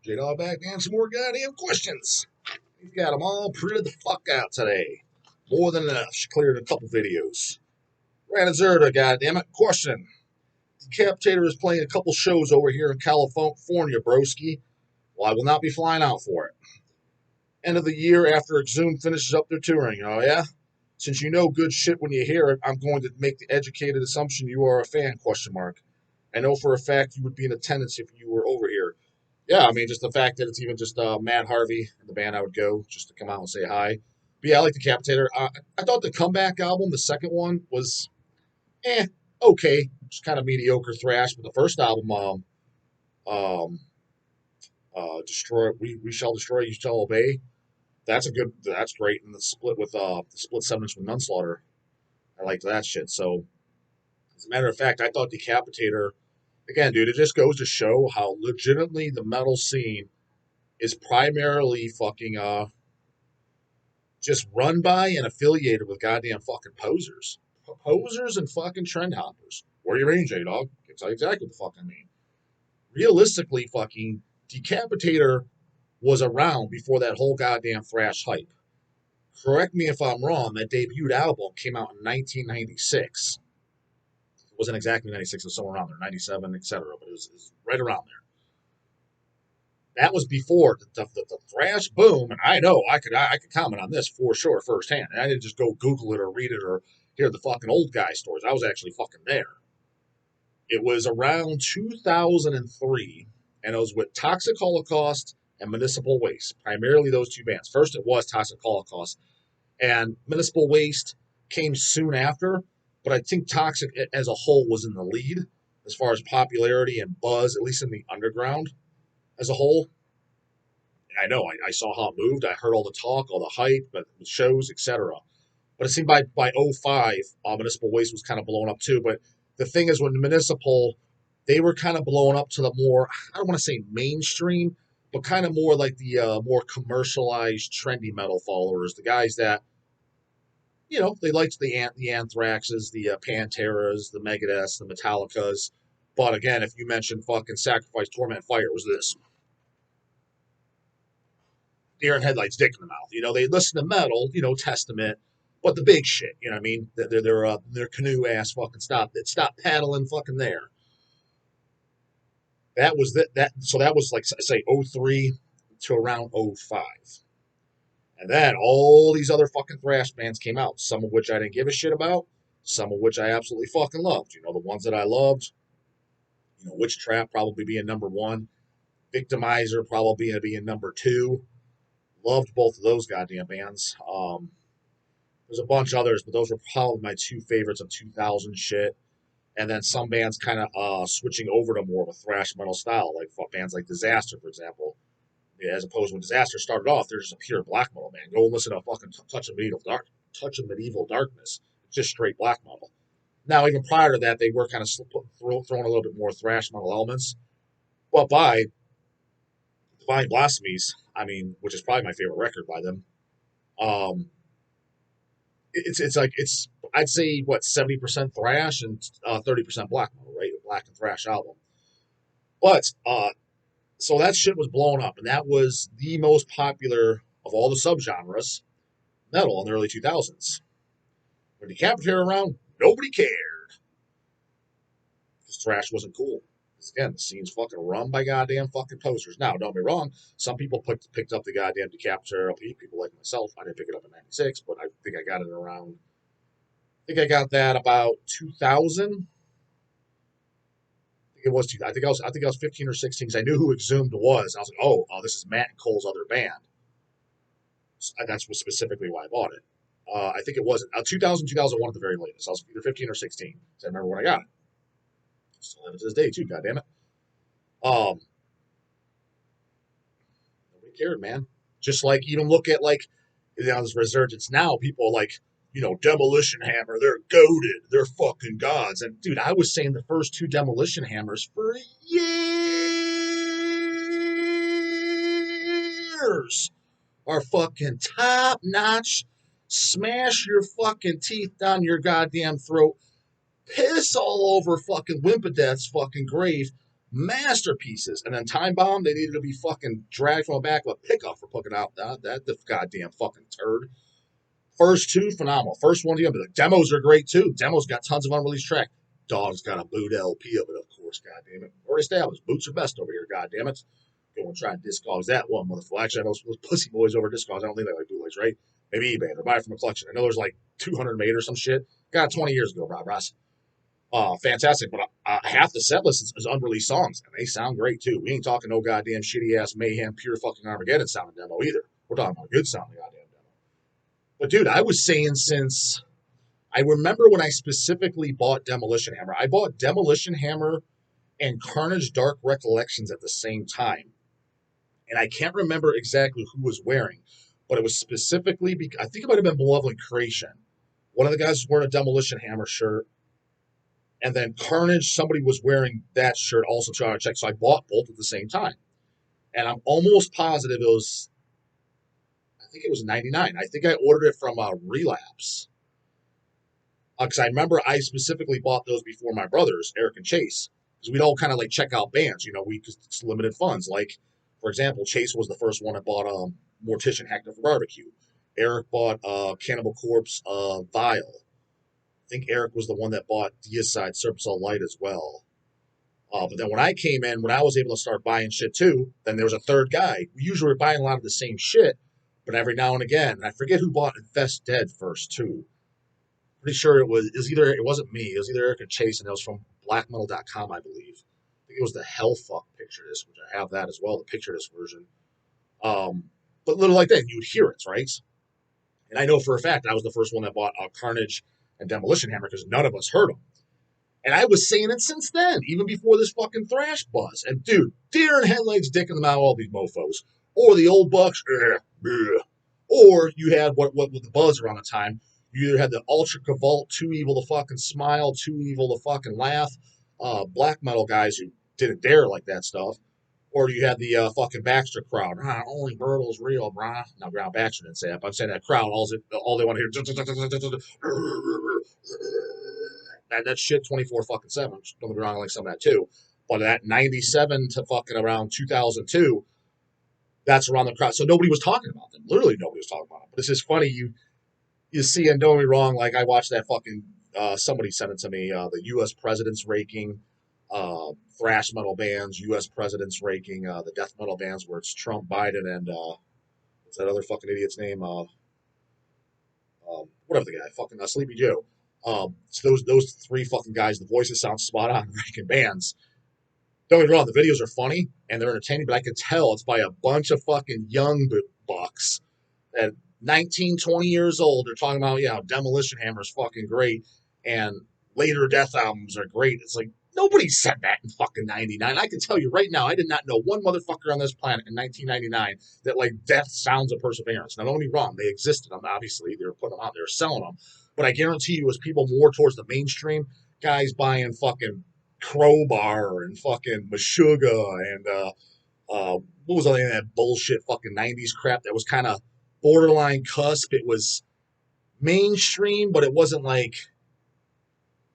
J-Dog back to answer more goddamn questions. We've got them all printed the fuck out today. More than enough. She cleared a couple videos. Ranazerda, goddammit. Question. Decapitator is playing a couple shows over here in California, broski. Well, I will not be flying out for it. End of the year after Exhume finishes up their touring. Oh, yeah? Since you know good shit when you hear it, I'm going to make the educated assumption you are a fan, question mark. I know for a fact you would be in attendance if you were over here. Yeah, I mean, just the fact that it's even just Matt Harvey and the band I would go just to come out and say hi. But yeah, I like Decapitator. I thought the comeback album, the second one, was okay, just kind of mediocre thrash. But the first album, um, Destroy, we shall destroy, you shall obey. That's great. And the split with the split 7-inch with Nunslaughter, I liked that shit. So, as a matter of fact, I thought Decapitator. Again, dude, it just goes to show how legitimately the metal scene is primarily fucking just run by and affiliated with goddamn fucking posers. Posers and fucking trend hoppers. What do you mean, J-Dog? I can tell you exactly what the fuck I mean. Realistically, fucking Decapitator was around before that whole goddamn thrash hype. Correct me if I'm wrong, that debut album came out in 1996. It wasn't exactly 96, it was somewhere around there, 97, etc. But it was right around there. That was before the thrash boom, and I know I could comment on this for sure firsthand. And I didn't just go Google it or read it or hear the fucking old guy stories. I was actually fucking there. It was around 2003, and it was with Toxic Holocaust and Municipal Waste, primarily those two bands. First, it was Toxic Holocaust, and Municipal Waste came soon after. But I think Toxic as a whole was in the lead as far as popularity and buzz, at least in the underground as a whole. I know, I saw how it moved. I heard all the talk, all the hype, but the shows, etc. But it seemed by 05, Municipal Waste was kind of blowing up too. But the thing is, when Municipal, they were kind of blowing up to the more, I don't want to say mainstream, but kind of more like the more commercialized, trendy metal followers, the guys that, they liked the Anthraxes, the Panteras, the Megadeths, the Metallicas. But again, if you mentioned fucking Sacrifice, Torment, Fire, it was this. Deer in headlights, dick in the mouth. They listen to metal, Testament, but the big shit, you know what I mean? Their canoe ass fucking stop paddling fucking there. That was so that was like, say, 03 to around 05. And then all these other fucking thrash bands came out, some of which I didn't give a shit about, some of which I absolutely fucking loved. The ones that I loved, Witch Trap probably being number one, Victimizer probably being number two. Loved both of those goddamn bands. There's a bunch of others, but those were probably my two favorites of 2000 shit. And then some bands kind of switching over to more of a thrash metal style, like bands like Disaster, for example. Yeah, as opposed to when Disaster started off, they're just a pure black metal band. Go and listen to fucking Touch of Medieval Darkness. It's just straight black metal. Now, even prior to that, they were kind of throwing a little bit more thrash metal elements. But by Divine Blasphemies, which is probably my favorite record by them, it's I'd say 70% thrash and 30% black metal, right? A black and thrash album. But so that shit was blown up, and that was the most popular of all the subgenres metal in the early 2000s. When Decapitator around, nobody cared because thrash wasn't cool. Again, the scene's fucking run by goddamn fucking posters. Now, don't be wrong. Some people picked up the goddamn Decapitator LP. People like myself. I didn't pick it up in '96, but I think I got it around. I think I got that about 2000. It was. I think I was 15 or 16 because I knew who Exhumed was. I was like, oh, this is Matt and Cole's other band. So that's specifically why I bought it. I think it was 2000, 2001 at the very latest. I was either 15 or 16. So I remember when I got it. Still have it to this day too. God damn it. Nobody cared, man. Just like even look at this resurgence now. People like Demolition Hammer. They're goated. They're fucking gods. And dude, I was saying the first two Demolition Hammers for years are fucking top notch. Smash your fucking teeth down your goddamn throat. Piss all over fucking Wimpadeth's fucking grave. masterpieces. And then Time Bomb, they needed to be fucking dragged from the back of a pickup for putting out that the goddamn fucking turd. First two, phenomenal. First one, the demos are great too. Demos got tons of unreleased track. Dog's got a boot LP of it, of course, goddamn it. Already established. Boots are best over here, goddamn it. Go and try and discogs that one, motherfucker. Actually, I know those pussy boys over discogs. I don't think they like bootlegs, right? Maybe eBay or buy it from a collection. I know there's like 200 made or some shit. Got it 20 years ago, Rob Ross. Fantastic, but half the set list is unreleased songs, and they sound great too. We ain't talking no goddamn shitty ass mayhem, pure fucking Armageddon sounding demo either. We're talking about a good sounding goddamn demo. But dude, I was saying since I remember when I specifically bought Demolition Hammer, I bought Demolition Hammer and Carnage Dark Recollections at the same time, and I can't remember exactly who was wearing, but it was specifically because I think it might have been Malevolent Creation. One of the guys was wearing a Demolition Hammer shirt. And then Carnage, somebody was wearing that shirt also trying to check. So I bought both at the same time. And I'm almost positive it was, I think it was 99. I think I ordered it from Relapse. Because I remember I specifically bought those before my brothers, Eric and Chase. Because we'd all kind of like check out bands, because it's limited funds. Like, for example, Chase was the first one that bought Mortician Hacked for Barbecue. Eric bought Cannibal Corpse Vile. I think Eric was the one that bought Deicide Serpsol Light as well. But then when I came in, when I was able to start buying shit too, then there was a third guy. We usually were buying a lot of the same shit, but every now and again, and I forget who bought Infest Dead first too. Pretty sure it wasn't me, it was either Eric or Chase, and it was from blackmetal.com, I believe. I think it was the Hellfuck picture disc, which I have that as well, the picture disc version. But little like that, you would hear it, right? And I know for a fact I was the first one that bought Carnage and Demolition Hammer because none of us heard them. And I was saying it since then, even before this fucking thrash buzz. And dude, deer in headlights, dick in the mouth, all these mofos. Or the old bucks, or you had what with the buzz around the time. You either had the Ultra Cavalt, Too Evil to fucking smile, Too Evil to fucking laugh, black metal guys who didn't dare like that stuff. Or you had the fucking Baxter crowd. Only Bertle's real, brah. Now, Brown Baxter didn't say that, but I'm saying that crowd, all they want to hear, that shit 24 fucking 7. Don't get me wrong, I like some of that too. But at 97 to fucking around 2002, that's around the crowd. So nobody was talking about them. Literally nobody was talking about them. But it's just funny, you see, and don't get me wrong, like I watched that fucking, somebody sent it to me, the U.S. President's Ranking, thrash metal bands, U.S. President's Ranking, the death metal bands where it's Trump, Biden, and what's that other fucking idiot's name? Whatever the guy, fucking Sleepy Joe. So those three fucking guys, the voices sound spot on ranking bands. Don't get me wrong, the videos are funny and they're entertaining, but I can tell it's by a bunch of fucking young bucks at 19, 20 years old. They're talking about, Demolition Hammer is fucking great and later death albums are great. It's like, nobody said that in fucking 99. I can tell you right now, I did not know one motherfucker on this planet in 1999 that like Death Sounds of Perseverance. Now, don't get me wrong, they existed. Obviously, they were putting them out, they were selling them. But I guarantee you, as people more towards the mainstream, guys buying fucking Crowbar and fucking Meshuggah and what was all that bullshit fucking 90s crap that was kind of borderline cusp. It was mainstream, but it wasn't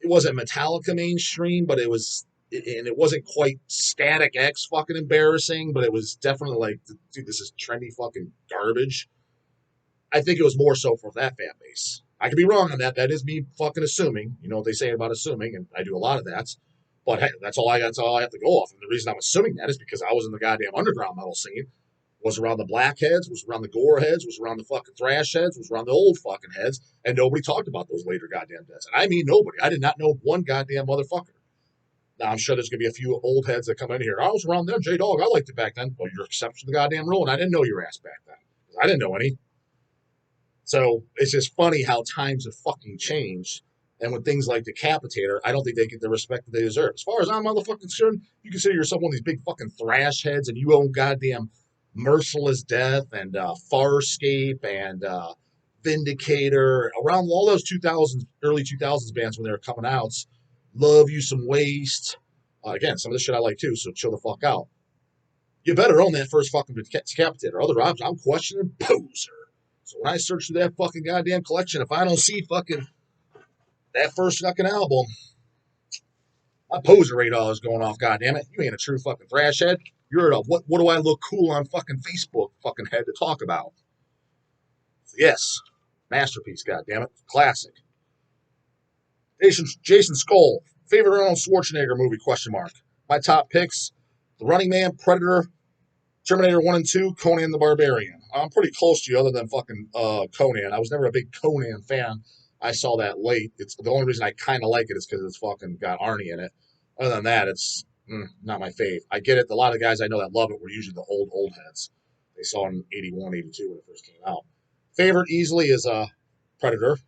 Metallica mainstream, but it wasn't quite Static X fucking embarrassing, but it was definitely like, dude, this is trendy fucking garbage. I think it was more so for that fan base. I could be wrong on that. That is me fucking assuming. You know what they say about assuming, and I do a lot of that. But hey, that's all I have to go off. And the reason I'm assuming that is because I was in the goddamn underground metal scene. Was around the black heads, was around the gore heads, was around the fucking thrash heads, was around the old fucking heads, and nobody talked about those later goddamn deaths. And I mean nobody. I did not know one goddamn motherfucker. Now I'm sure there's gonna be a few old heads that come in here. I was around them, J-Dog. I liked it back then. Well, you're exception to the goddamn rule, and I didn't know your ass back then. I didn't know any. So it's just funny how times have fucking changed. And with things like Decapitator, I don't think they get the respect that they deserve. As far as I'm motherfucking concerned, you consider yourself one of these big fucking thrash heads and you own goddamn Merciless Death and Farscape and Vindicator, around all those 2000s, early 2000s bands when they were coming out. Love You Some Waste. Again, some of this shit I like too, so chill the fuck out. You better own that first fucking Decapitator. Otherwise, I'm questioning Poser. So when I search through that fucking goddamn collection, if I don't see fucking that first fucking album, My poser radar is going off, goddammit. You ain't a true fucking thrash head. You're a what do I look cool on fucking Facebook fucking head to talk about. So yes, masterpiece, goddammit. Classic. Jason Skull. Favorite Arnold Schwarzenegger movie, question mark. My top picks, The Running Man, Predator, Terminator 1 and 2, Conan the Barbarian. I'm pretty close to you other than fucking Conan. I was never a big Conan fan. I saw that late. It's the only reason I kind of like it is because it's fucking got Arnie in it. Other than that, it's not my fave. I get it. A lot of guys I know that love it were usually the old heads. They saw it in 81, 82 when it first came out. Favorite easily is Predator.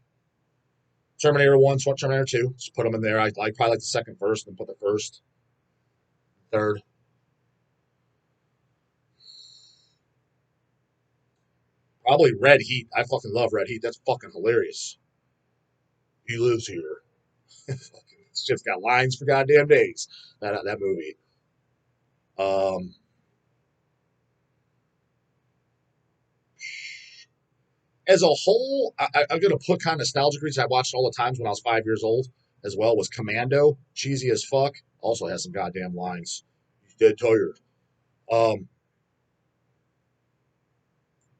Terminator 1, Terminator 2. Just put them in there. I probably like the second first, then put the first, third. Probably Red Heat. I fucking love Red Heat. That's fucking hilarious. He lives here. It's just got lines for goddamn days. That movie. Um, as a whole, I'm gonna put kind of nostalgic reasons. I watched all the times when I was 5 years old as well. Was Commando, cheesy as fuck. Also has some goddamn lines. He's dead tired. Um,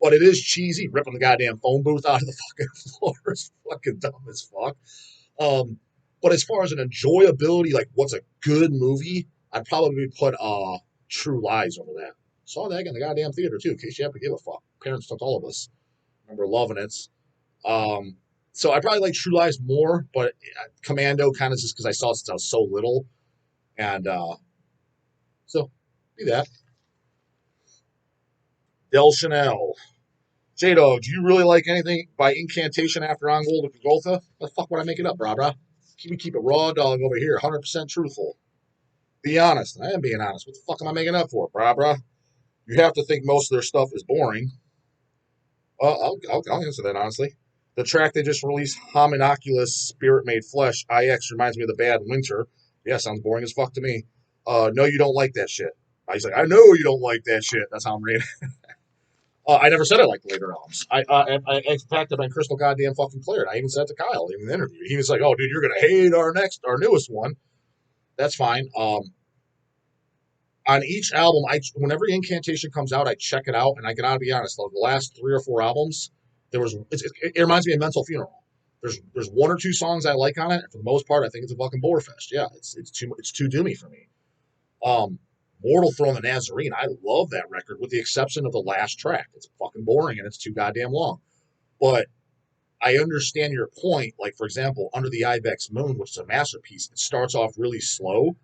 but it is cheesy. Ripping the goddamn phone booth out of the fucking floor is fucking dumb as fuck. Um, but as far as an enjoyability, like what's a good movie, I'd probably put True Lies over that. Saw that in the goddamn theater too, in case you have to give a fuck. Parents took all of us. Remember loving it. Um, so I probably like True Lies more, but Commando kind of just because I saw it since I was so little, and so do that. Del Chanel. J-Dog, do you really like anything by incantation after On Gold to Goltha? The fuck would I make it up, brah? We keep it raw dog over here, 100% truthful. Be honest. I am being honest. What the fuck am I making up for, brah? You have to think most of their stuff is boring. I'll answer that honestly. The track they just released, Hominoculus Spirit Made Flesh, IX, reminds me of the Bad Winter. Yeah, sounds boring as fuck to me. No, you don't like that shit. He's like, I know you don't like that shit. That's how I'm reading. I never said I liked the later albums. In fact, I've been crystal goddamn fucking clear. And I even said it to Kyle in the interview. He was like, "Oh, dude, you're gonna hate our newest one." That's fine. On each album, whenever Incantation comes out, I check it out, and I gotta be honest. The last 3 or 4 albums, it reminds me of Mental Funeral. There's 1 or 2 songs I like on it, and for the most part, I think it's a fucking bore fest. Yeah, it's too doomy for me. Um, Mortal Throne the Nazarene, I love that record, with the exception of the last track. It's fucking boring and it's too goddamn long. But I understand your point. Like, for example, Under the Ibex Moon, which is a masterpiece, it starts off really slow,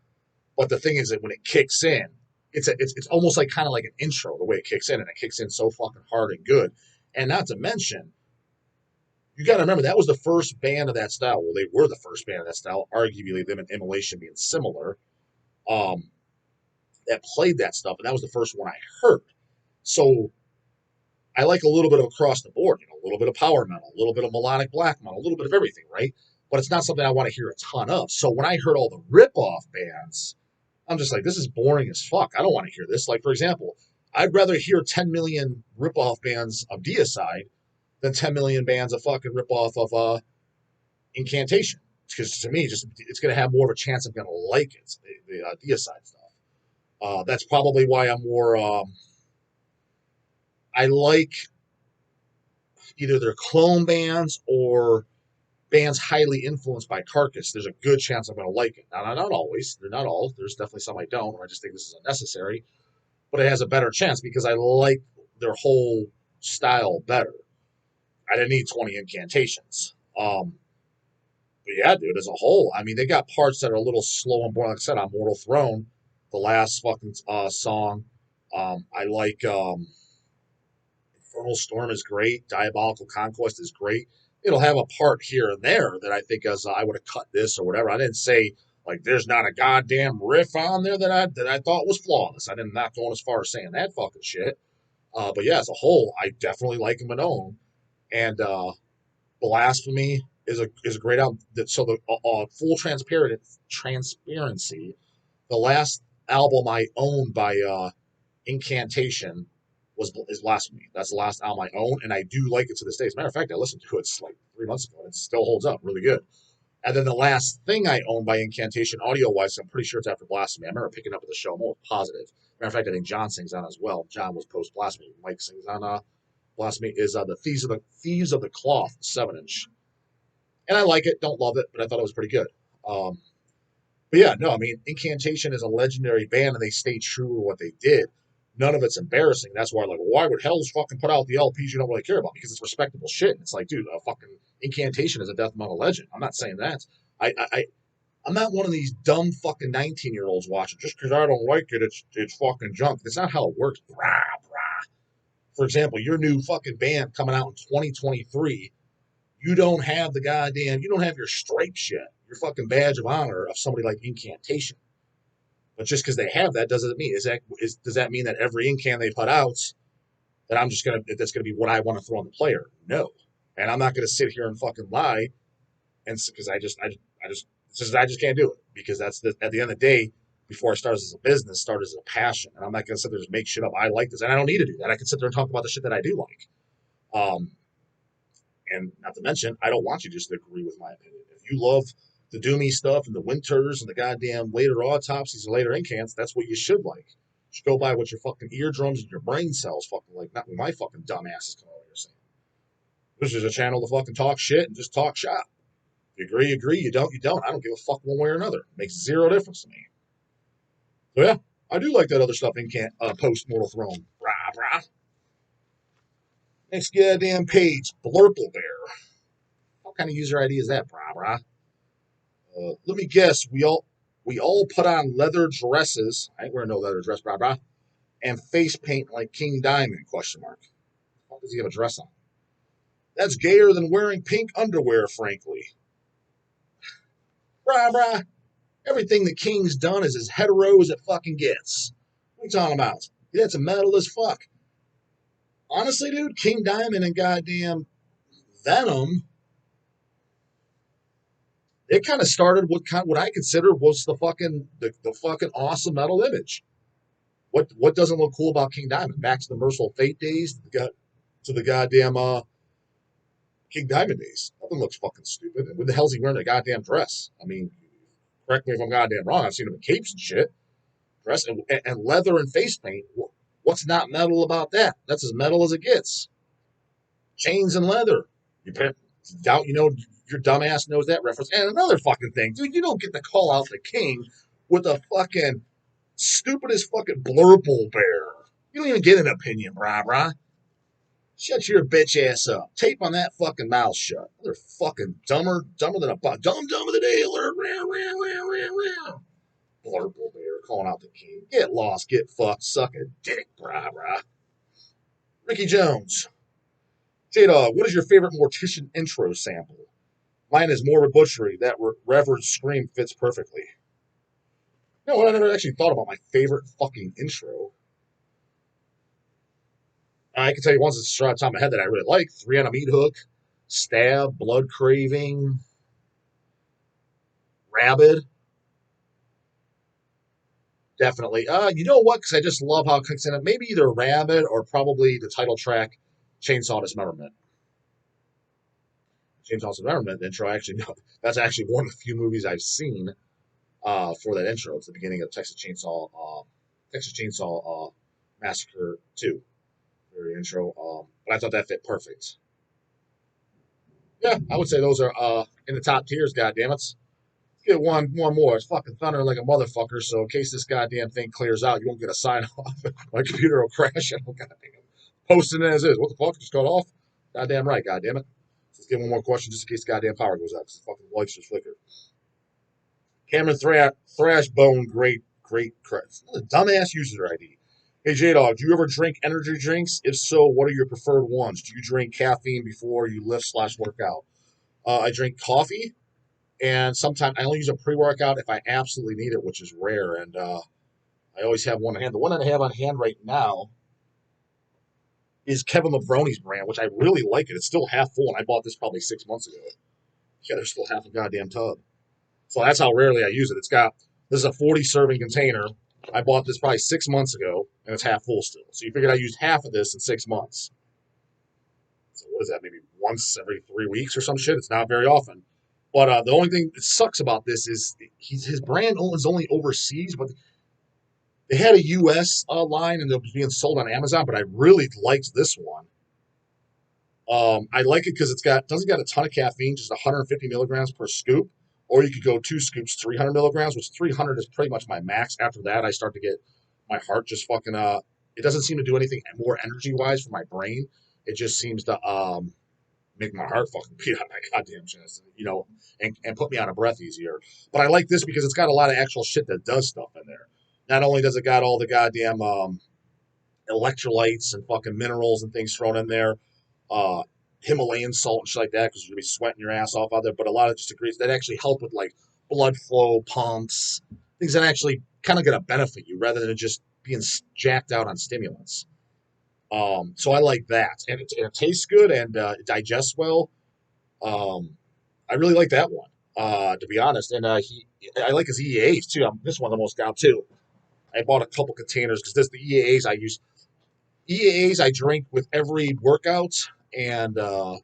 but the thing is that when it kicks in, it's almost like kind of like an intro the way it kicks in, and it kicks in so fucking hard and good. And not to mention, you got to remember that was the first band of that style. Well, they were the first band of that style, arguably them and Immolation being similar. Um, that played that stuff, and that was the first one I heard. So I like a little bit of across the board, a little bit of power metal, a little bit of melodic black metal, a little bit of everything, right? But it's not something I want to hear a ton of. So when I heard all the rip-off bands, I'm just like, this is boring as fuck. I don't want to hear this. Like, for example, I'd rather hear 10 million rip-off bands of Deicide than 10 million bands of fucking rip-off of Incantation. Because to me, just it's going to have more of a chance I'm going to like it, the Deicide stuff. That's probably why I'm more. I like either their clone bands or bands highly influenced by Carcass. There's a good chance I'm going to like it. Now, not always. They're not all. There's definitely some I don't, or I just think this is unnecessary. But it has a better chance because I like their whole style better. I didn't need 20 incantations. But yeah, dude, as a whole, I mean, they got parts that are a little slow and boring. Like I said, on Mortal Throne, the last fucking song. I like Infernal Storm is great. Diabolical Conquest is great. It'll have a part here and there that I think as I would have cut this or whatever. I didn't say like there's not a goddamn riff on there that I thought was flawless. I didn't not going as far as saying that fucking shit. But yeah, as a whole, I definitely like Manon. And Blasphemy is a great album. So the full transparency, the last album I owned by Incantation is Blasphemy. That's the last album I own, and I do like it to this day. As a matter of fact, I listened to it like 3 months ago, and it still holds up really good. And then the last thing I own by incantation, audio-wise, I'm pretty sure it's after Blasphemy. I remember picking up at the show. I'm almost positive. Matter of fact, I think John sings on as well. John was post-Blasphemy. Mike sings on Blasphemy. Is the Thieves of the Cloth 7-inch. And I like it. Don't love it, but I thought it was pretty good. But yeah, no, I mean, Incantation is a legendary band, and they stay true to what they did. None of it's embarrassing. That's why, like, why would Hells fucking put out the LPs you don't really care about? Because it's respectable shit. It's like, dude, a fucking Incantation is a death metal legend. I'm not saying that. I'm not one of these dumb fucking 19-year-olds watching. Just because I don't like it, it's fucking junk. That's not how it works. Brah, brah. For example, your new fucking band coming out in 2023, you don't have you don't have your stripes yet, your fucking badge of honor of somebody like Incantation. But just because they have that doesn't mean does that mean that every incan they put out that's gonna be what I want to throw on the player? No, and I'm not gonna sit here and fucking lie, and because I just can't do it because at the end of the day, before I start as a business, start as a passion, and I'm not gonna sit there and just make shit up. I like this, and I don't need to do that. I can sit there and talk about the shit that I do like. And not to mention, I don't want you just to agree with my opinion. If you love the Doomy stuff and the Winters and the goddamn later autopsies and later incants, that's what you should like. You should go by what your fucking eardrums and your brain cells fucking like, not what my fucking dumb ass is coming over here saying. This is a channel to fucking talk shit and just talk shop. If you agree, agree. You don't, you don't. I don't give a fuck one way or another. It makes zero difference to me. So yeah, I do like that other stuff post Mortal Throne. Brah, brah. Next goddamn page, Blurple Bear. What kind of user ID is that, brah, brah? Let me guess. We all put on leather dresses. I ain't wearing no leather dress, brah, brah. And face paint like King Diamond, question mark. What does he have a dress on? That's gayer than wearing pink underwear, frankly. Brah, brah. Everything the King's done is as hetero as it fucking gets. What are you talking about? That's a metal as fuck. Honestly, dude, King Diamond and goddamn Venom, it kind of started what I consider was the fucking awesome metal image. What doesn't look cool about King Diamond? Back to the Merciful Fate days, to the goddamn King Diamond days. Nothing looks fucking stupid. And what the hell's he wearing a goddamn dress? I mean, correct me if I'm goddamn wrong. I've seen him in capes and shit. Dress and leather and face paint. What's not metal about that? That's as metal as it gets. Chains and leather. Doubt your dumbass knows that reference. And another fucking thing, dude, you don't get to call out the King with a fucking stupidest fucking blurple bear. You don't even get an opinion, brah, brah. Shut your bitch ass up. Tape on that fucking mouth shut. They're fucking dumber than a buck. Dumb of the day alert. Blurple bear calling out the King. Get lost, get fucked, suck a dick, brah, brah. Ricky Jones. J-Dog, what is your favorite Mortician intro sample? Mine is Morbid Butchery. That reverend scream fits perfectly. You know what? I never actually thought about my favorite fucking intro. I can tell you ones that's straight on top of my head that I really like. 3 on a Meat Hook, Stab, Blood Craving, Rabid. Definitely. You know what? Because I just love how it cooks in it. Maybe either Rabid or probably the title track, Chainsaw Dismemberment. Chainsaw Dismemberment intro, actually, no, that's actually one of the few movies I've seen for that intro. It's the beginning of Texas Chainsaw Massacre 2. Very intro. But I thought that fit perfect. Yeah, I would say those are in the top tiers, goddammit. Let's get one more. It's fucking thundering like a motherfucker, so in case this goddamn thing clears out, you won't get a sign off. My computer will crash. I don't goddamn posting it as is. What the fuck? Just got off? Goddamn right, goddammit. Let's get one more question just in case the goddamn power goes out, because the fucking lights just flickered. Cameron Thrashbone, great credits. Dumbass user ID. Hey, J-Dog, do you ever drink energy drinks? If so, what are your preferred ones? Do you drink caffeine before you lift/work out? I drink coffee, and sometimes I only use a pre-workout if I absolutely need it, which is rare, and I always have one on hand. The one that I have on hand right now is Kevin Lebroni's brand, which I really like it. It's still half full, and I bought this probably 6 months ago. Yeah, there's still half a goddamn tub. So that's how rarely I use it. This is a 40-serving container. I bought this probably 6 months ago, and it's half full still. So you figured I used half of this in 6 months. So what is that, maybe once every 3 weeks or some shit? It's not very often. But the only thing that sucks about this is his brand is only overseas, but they had a U.S. Line and it was being sold on Amazon. But I really liked this one. I like it because doesn't got a ton of caffeine, just 150 milligrams per scoop. Or you could go 2 scoops, 300 milligrams, which 300 is pretty much my max. After that, I start to get my heart just fucking. It doesn't seem to do anything more energy wise for my brain. It just seems to make my heart fucking beat out my goddamn chest, and put me out of breath easier. But I like this because it's got a lot of actual shit that does stuff in there. Not only does it got all the goddamn electrolytes and fucking minerals and things thrown in there, uh, Himalayan salt and shit like that because you're gonna be sweating your ass off out there. But a lot of just agrees that actually help with like blood flow, pumps, things that actually kind of gonna benefit you rather than just being jacked out on stimulants. So I like that, and it tastes good and it digests well. Um, I really like that one, to be honest. And I like his EAs too. This one almost down too. I bought a couple containers because this the EAs I use. EAAs I drink with every workout and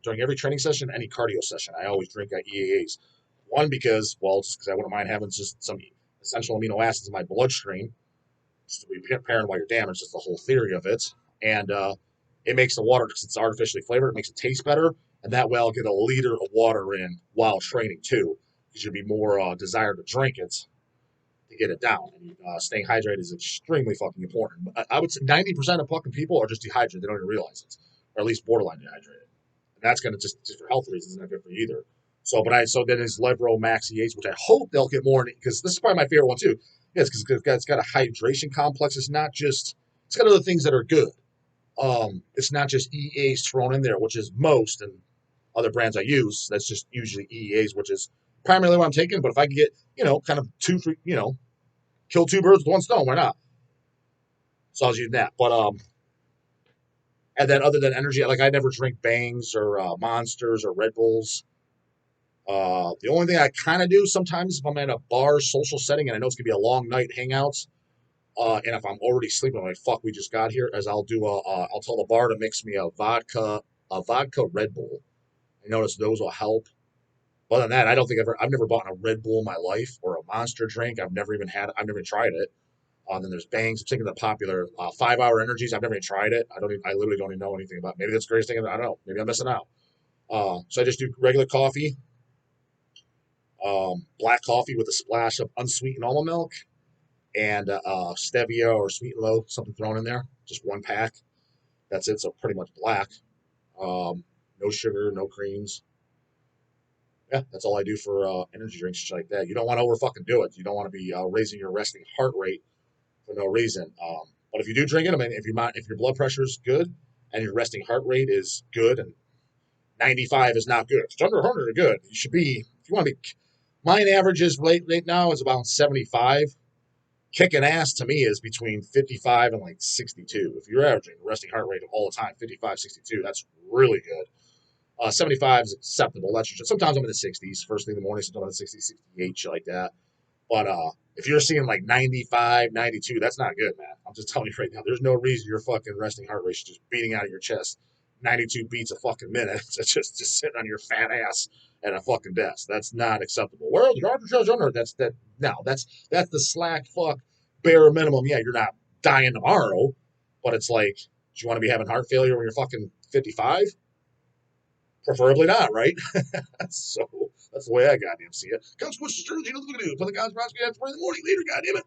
during every training session, any cardio session. I always drink EAAs. One because, well, just because I wouldn't mind having just some essential amino acids in my bloodstream, just to be preparing while you're damaged. That's the whole theory of it. And it makes the water, because it's artificially flavored, it makes it taste better. And that way I'll get a liter of water in while training too, because you'd be more desired to drink it to get it down. And staying hydrated is extremely fucking important. I would say 90% of fucking people are just dehydrated. They don't even realize it, or at least borderline dehydrated. And that's going to just for health reasons not good for you either. So then his Levro Max EH, which I hope they'll get more in, because this is probably my favorite one too. Yes, because it's got a hydration complex. It's got other things that are good. It's not just EAs thrown in there, which is most and other brands I use. That's just usually EAs, which is primarily what I'm taking. But if I can get, kind of two, three, kill two birds with one stone, why not? So I was using that. But and then other than energy, like I never drink Bangs or Monsters or Red Bulls. The only thing I kind of do sometimes if I'm in a bar social setting and I know it's gonna be a long night hangouts, and if I'm already sleeping, I'm like fuck, we just got here. As I'll tell the bar to mix me a vodka Red Bull. I notice those will help. Other than that, I don't think I've never bought a Red Bull in my life or a Monster drink. I've never tried it. Then there's Bangs. I'm thinking of the popular 5 Hour Energies. I've never even tried it. I literally don't even know anything about it. Maybe that's the greatest thing. I don't know. Maybe I'm missing out. So I just do regular coffee, black coffee with a splash of unsweetened almond milk and stevia or sweet and low, something thrown in there. Just one pack. That's it. So pretty much black. No sugar, no creams. Yeah, that's all I do for energy drinks, shit like that. You don't want to over fucking do it. You don't want to be raising your resting heart rate for no reason. But if you do drink it, I mean, if your blood pressure is good and your resting heart rate is good, and 95 is not good. If it's under 100 are good. You should be, if you want to be, mine averages right now is about 75. Kicking ass to me is between 55 and like 62. If you're averaging resting heart rate all the time, 55, 62, that's really good. 75 is acceptable. That's just, sometimes I'm in the 60s, first thing in the morning, sometimes I'm in the 60s, 68, shit like that. But if you're seeing like 95, 92, that's not good, man. I'm just telling you right now. There's no reason your fucking resting heart rate is just beating out of your chest 92 beats a fucking minute. It's just sitting on your fat ass at a fucking desk. That's not acceptable. Well, the doctor says under. That's the slack fuck bare minimum. Yeah, you're not dying tomorrow, but it's like, do you want to be having heart failure when you're fucking 55? Preferably not, right? So that's the way I goddamn see it. Come switch the jersey. Look at it. Put the guys' Roscoe at 3 in the morning. Later, goddamn it.